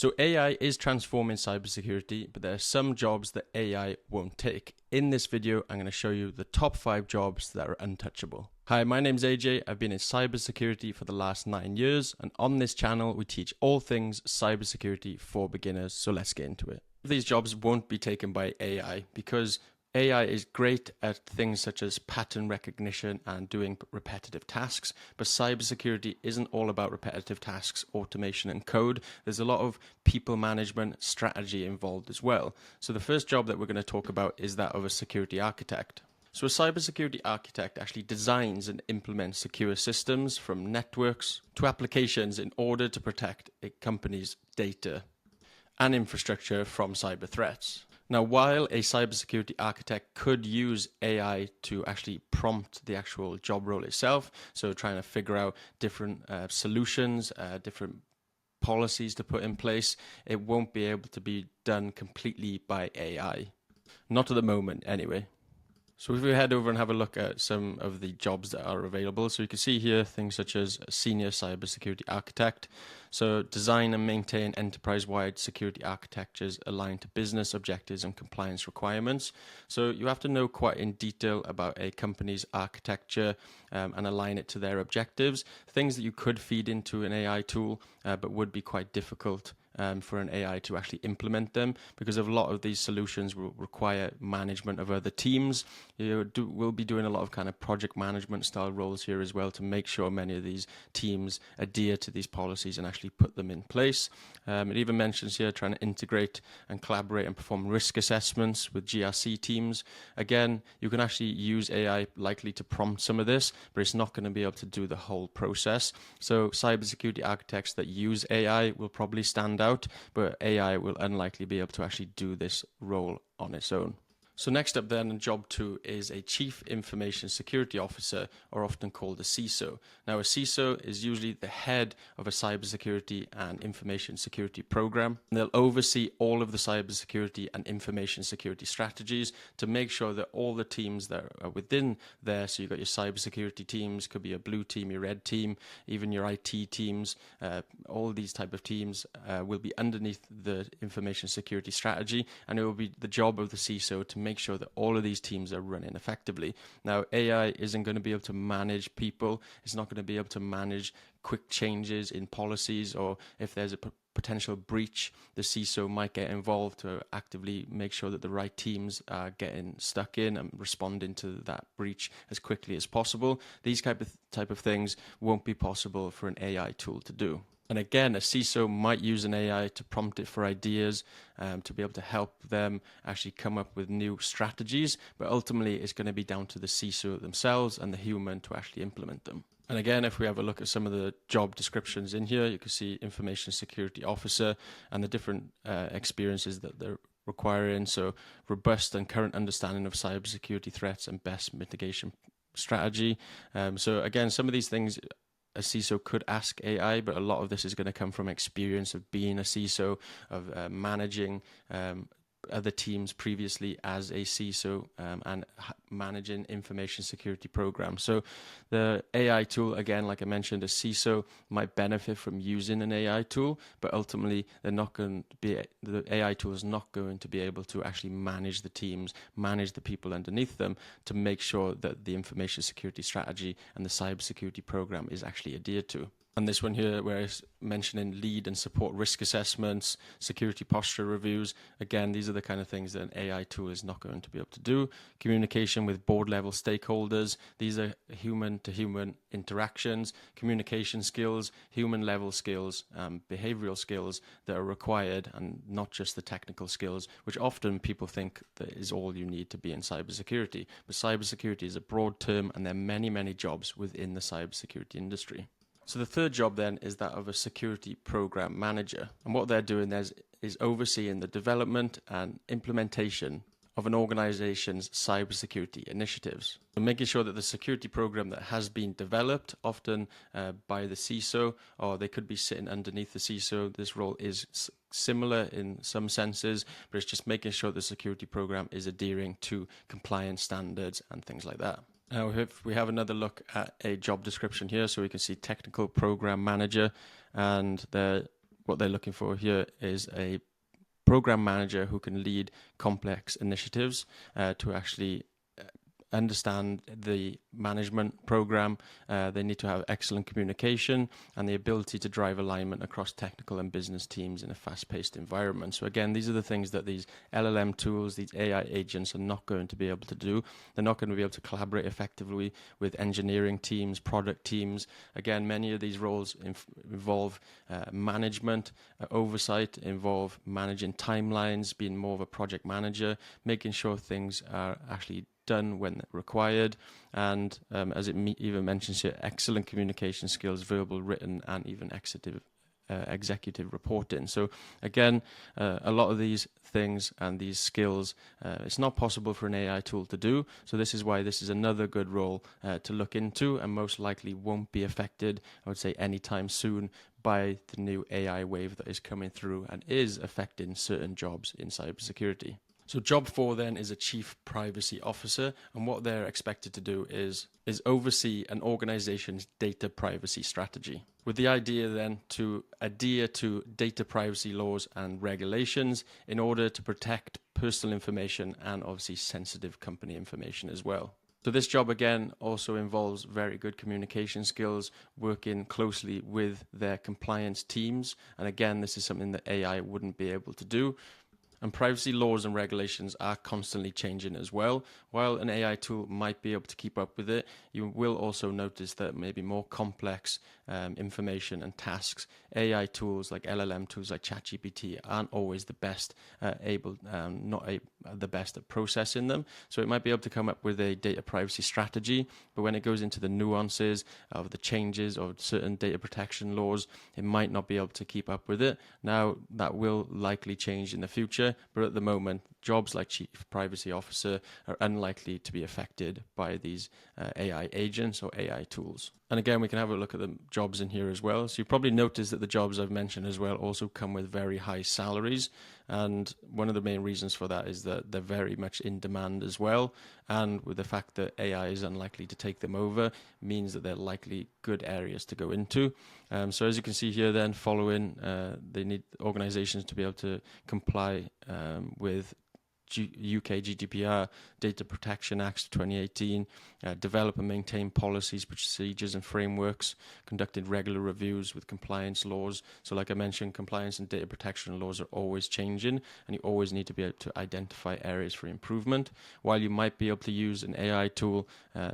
So AI is transforming cybersecurity, but there are some jobs that AI won't take. In this video, I'm going to show you the top 5 jobs that are untouchable. Hi, my name's AJ. I've been in cybersecurity for the last 9 years, and on this channel, we teach all things cybersecurity for beginners, so let's get into it. These jobs won't be taken by AI because AI is great at things such as pattern recognition and doing repetitive tasks, but cybersecurity isn't all about repetitive tasks, automation and code. There's a lot of people management strategy involved as well. So the first job that we're going to talk about is that of a security architect. So a cybersecurity architect actually designs and implements secure systems from networks to applications in order to protect a company's data and infrastructure from cyber threats. Now, while a cybersecurity architect could use AI to actually prompt the actual job role itself, so trying to figure out different solutions, different policies to put in place, it won't be able to be done completely by AI. Not at the moment, anyway. So if we head over and have a look at some of the jobs that are available, so you can see here things such as senior cybersecurity architect. So design and maintain enterprise-wide security architectures aligned to business objectives and compliance requirements. So you have to know quite in detail about a company's architecture and align it to their objectives. Things that you could feed into an AI tool, but would be quite difficult for an AI to actually implement them, because a lot of these solutions will require management of other teams. We'll be doing a lot of kind of project management style roles here as well to make sure many of these teams adhere to these policies and actually put them in place. It even mentions here trying to integrate and collaborate and perform risk assessments with GRC teams. Again, you can actually use AI likely to prompt some of this, but it's not going to be able to do the whole process. So cybersecurity architects that use AI will probably stand out, but AI will unlikely be able to actually do this role on its own. So next up then, job 2 is a Chief Information Security Officer, or often called a CISO. Now a CISO is usually the head of a cybersecurity and information security program. And they'll oversee all of the cybersecurity and information security strategies to make sure that all the teams that are within there, so you've got your cybersecurity teams, could be a blue team, your red team, even your IT teams, all these type of teams will be underneath the information security strategy, and it will be the job of the CISO to make sure that all of these teams are running effectively. Now, AI isn't going to be able to manage people. It's not going to be able to manage quick changes in policies, or if there's a potential breach, the CISO might get involved to actively make sure that the right teams are getting stuck in and responding to that breach as quickly as possible. These type of things won't be possible for an AI tool to do. And again, a CISO might use an AI to prompt it for ideas, to be able to help them actually come up with new strategies. But ultimately, it's going to be down to the CISO themselves and the human to actually implement them. And again, if we have a look at some of the job descriptions in here, you can see Information Security Officer and the different experiences that they're requiring. So robust and current understanding of cybersecurity threats and best mitigation strategy. So again, some of these things a CISO could ask AI, but a lot of this is going to come from experience of being a CISO, of managing other teams previously as a CISO, and managing information security programs. So the AI tool, again, like I mentioned, a CISO might benefit from using an AI tool, but ultimately the AI tool is not going to be able to actually manage the teams, manage the people underneath them to make sure that the information security strategy and the cybersecurity program is actually adhered to. And this one here, where it's mentioning lead and support risk assessments, security posture reviews. Again, these are the kind of things that an AI tool is not going to be able to do. Communication with board level stakeholders. These are human to human interactions, communication skills, human level skills, behavioral skills that are required, and not just the technical skills, which often people think that is all you need to be in cybersecurity. But cybersecurity is a broad term, and there are many, many jobs within the cybersecurity industry. So the third job then is that of a security program manager. And what they're doing there is overseeing the development and implementation of an organization's cybersecurity initiatives. So making sure that the security program that has been developed, often by the CISO, or they could be sitting underneath the CISO. This role is similar in some senses, but it's just making sure the security program is adhering to compliance standards and things like that. Now, if we have another look at a job description here, so we can see technical program manager, and they're what they're looking for here is a program manager who can lead complex initiatives to actually understand the management program. They need to have excellent communication and the ability to drive alignment across technical and business teams in a fast-paced environment. So again, these are the things that these LLM tools, these AI agents are not going to be able to do. They're not going to be able to collaborate effectively with engineering teams, product teams. Again, many of these roles involve management, oversight, involve managing timelines, being more of a project manager, making sure things are actually done when required, and as it even mentions here, excellent communication skills, verbal, written, and even executive reporting. So again, a lot of these things and these skills, it's not possible for an AI tool to do. So this is why this is another good role to look into, and most likely won't be affected, I would say, anytime soon by the new AI wave that is coming through and is affecting certain jobs in cybersecurity. So job 4 then is a chief privacy officer, and what they're expected to do is oversee an organization's data privacy strategy, with the idea then to adhere to data privacy laws and regulations in order to protect personal information and obviously sensitive company information as well. So this job again also involves very good communication skills, working closely with their compliance teams, and again this is something that AI wouldn't be able to do. And privacy laws and regulations are constantly changing as well. While an AI tool might be able to keep up with it, you will also notice that maybe more complex information and tasks, AI tools like LLM tools like ChatGPT aren't always the best the best at processing them. So it might be able to come up with a data privacy strategy, but when it goes into the nuances of the changes of certain data protection laws, it might not be able to keep up with it. Now, that will likely change in the future, but at the moment, jobs like Chief Privacy Officer are unlikely to be affected by these AI agents or AI tools. And again, we can have a look at the jobs in here as well. So you probably noticed that the jobs I've mentioned as well also come with very high salaries. And one of the main reasons for that is that they're very much in demand as well. And with the fact that AI is unlikely to take them over, means that they're likely good areas to go into. So as you can see here then, following, they need organizations to be able to comply with UK GDPR, Data Protection Act 2018, develop and maintain policies, procedures and frameworks, conducted regular reviews with compliance laws. So like I mentioned, compliance and data protection laws are always changing, and you always need to be able to identify areas for improvement. While you might be able to use an AI tool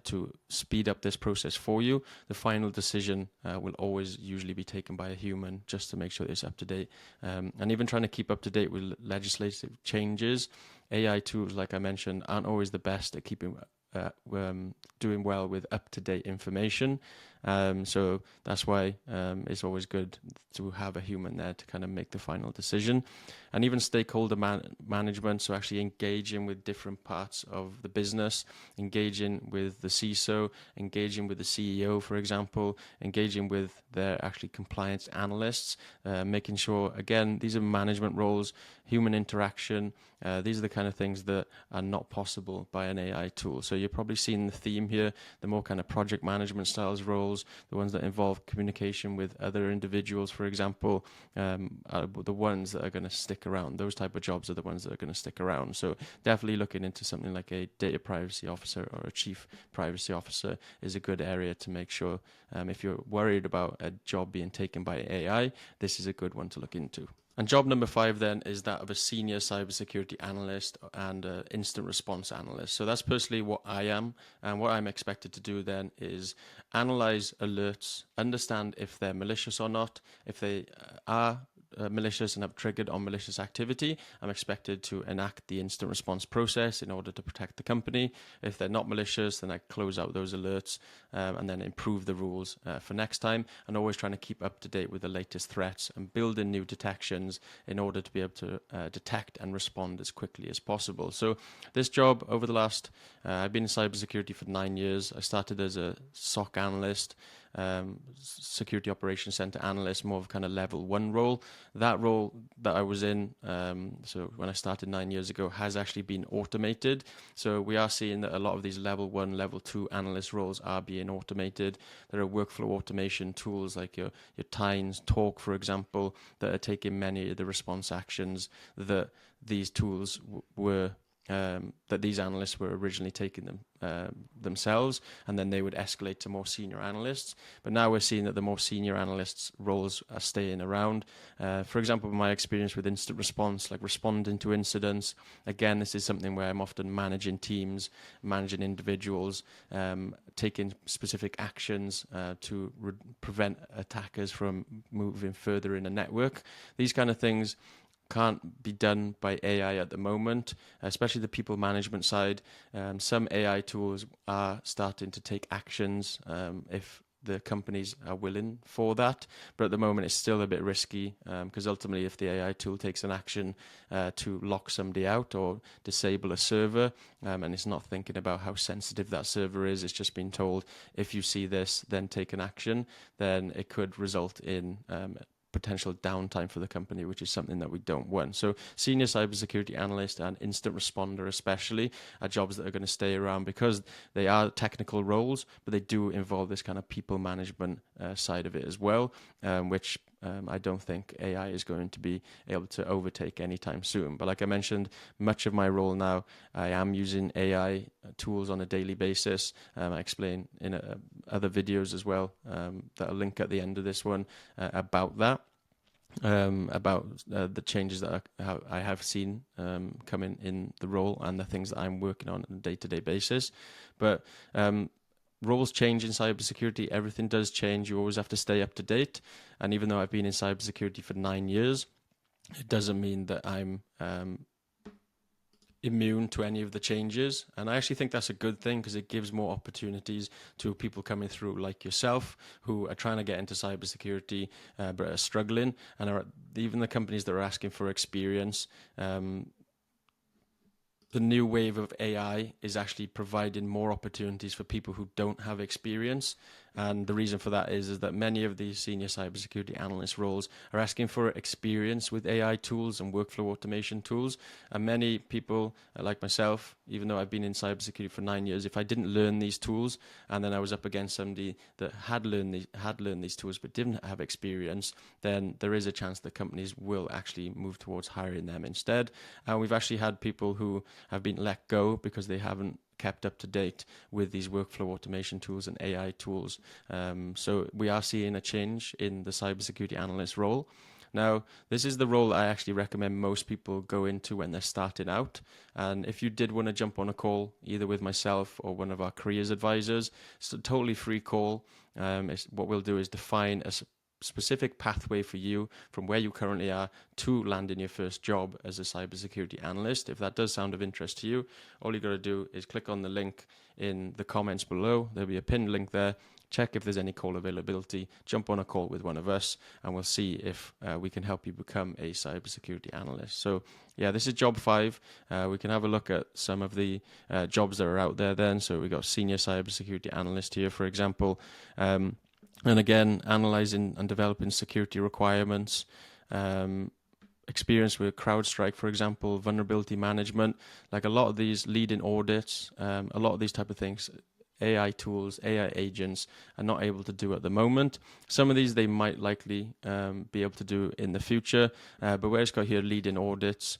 to speed up this process for you, the final decision will always usually be taken by a human, just to make sure it's up to date. And even trying to keep up to date with legislative changes, AI tools, like I mentioned, aren't always the best at keeping doing well with up-to-date information. So that's why it's always good to have a human there to kind of make the final decision. And even stakeholder management, so actually engaging with different parts of the business, engaging with the CISO, engaging with the CEO, for example, engaging with their actually compliance analysts, making sure, again, these are management roles, human interaction. These are the kind of things that are not possible by an AI tool. So you're probably seeing the theme here, the more kind of project management styles roles, the ones that involve communication with other individuals, for example, are the ones that are going to stick around. Those type of jobs are the ones that are going to stick around. So definitely looking into something like a data privacy officer or a chief privacy officer is a good area to make sure, if you're worried about a job being taken by AI, this is a good one to look into. And job number 5 then is that of a senior cybersecurity analyst and an incident response analyst. So that's personally what I am, and what I'm expected to do then is analyze alerts, understand if they're malicious or not. If they are malicious and have triggered on malicious activity, I'm expected to enact the incident response process in order to protect the company. If they're not malicious, then I close out those alerts and then improve the rules for next time, and always trying to keep up to date with the latest threats and build in new detections in order to be able to detect and respond as quickly as possible. So this job over the last, I've been in cybersecurity for 9 years. I started as a SOC analyst, security operations center analyst, more of kind of level 1 role. That role that I was in, so when I started 9 years ago, has actually been automated. So we are seeing that a lot of these level 1, level 2 analyst roles are being automated. There are workflow automation tools like your Tynes, Talk, for example, that are taking many of the response actions that these tools were that these analysts were originally taking themselves, and then they would escalate to more senior analysts. But now we're seeing that the more senior analysts roles are staying around. For example, my experience with incident response, like responding to incidents, again, this is something where I'm often managing teams, managing individuals, taking specific actions to prevent attackers from moving further in a network. These kind of things can't be done by AI at the moment, especially the people management side. Some AI tools are starting to take actions if the companies are willing for that, but at the moment it's still a bit risky because ultimately if the AI tool takes an action to lock somebody out or disable a server and it's not thinking about how sensitive that server is, it's just been told if you see this then take an action, then it could result in potential downtime for the company, which is something that we don't want. So senior cybersecurity analyst and instant responder especially are jobs that are going to stay around because they are technical roles, but they do involve this kind of people management side of it as well, which I don't think AI is going to be able to overtake anytime soon. But like I mentioned, much of my role now, I am using AI tools on a daily basis. I explain in other videos as well that I'll link at the end of this one about that. About the changes that I have seen coming in the role and the things that I'm working on a day-to-day basis. But roles change in cybersecurity. Everything does change. You always have to stay up to date. And even though I've been in cybersecurity for 9 years, it doesn't mean that I'm immune to any of the changes. And I actually think that's a good thing because it gives more opportunities to people coming through like yourself who are trying to get into cybersecurity but are struggling, and even the companies that are asking for experience. The new wave of AI is actually providing more opportunities for people who don't have experience. And the reason for that is that many of these senior cybersecurity analyst roles are asking for experience with AI tools and workflow automation tools. And many people, like myself, even though I've been in cybersecurity for 9 years, if I didn't learn these tools and then I was up against somebody that had learned these tools but didn't have experience, then there is a chance that companies will actually move towards hiring them instead. And we've actually had people who have been let go because they haven't kept up to date with these workflow automation tools and AI tools. So we are seeing a change in the cybersecurity analyst role. Now, this is the role I actually recommend most people go into when they're starting out. And if you did want to jump on a call, either with myself or one of our careers advisors, it's a totally free call. What we'll do is define a specific pathway for you from where you currently are to landing your first job as a cybersecurity analyst. If that does sound of interest to you, all you got to do is click on the link in the comments below. There'll be a pinned link there. Check if there's any call availability, jump on a call with one of us, and we'll see if we can help you become a cybersecurity analyst. So yeah, this is job 5. We can have a look at some of the jobs that are out there then. So we got senior cybersecurity analyst here, for example. And again, analyzing and developing security requirements, experience with CrowdStrike, for example, vulnerability management, like a lot of these leading audits, a lot of these type of things, AI tools, AI agents are not able to do at the moment. Some of these they might likely be able to do in the future, but where it's got here leading audits,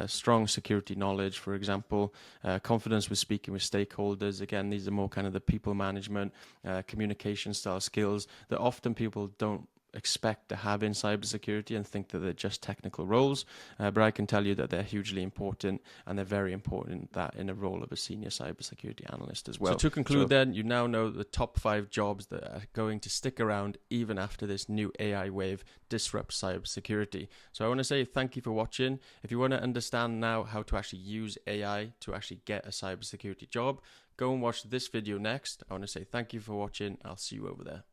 strong security knowledge, for example, confidence with speaking with stakeholders. Again, these are more kind of the people management, communication style skills that often people don't expect to have in cybersecurity and think that they're just technical roles, but I can tell you that they're hugely important, and they're very important that in a role of a senior cybersecurity analyst as well. So to conclude then, you now know the top 5 jobs that are going to stick around even after this new AI wave disrupts cybersecurity. So I want to say thank you for watching. If you want to understand now how to actually use AI to actually get a cybersecurity job, go and watch this video next. I want to say thank you for watching. I'll see you over there.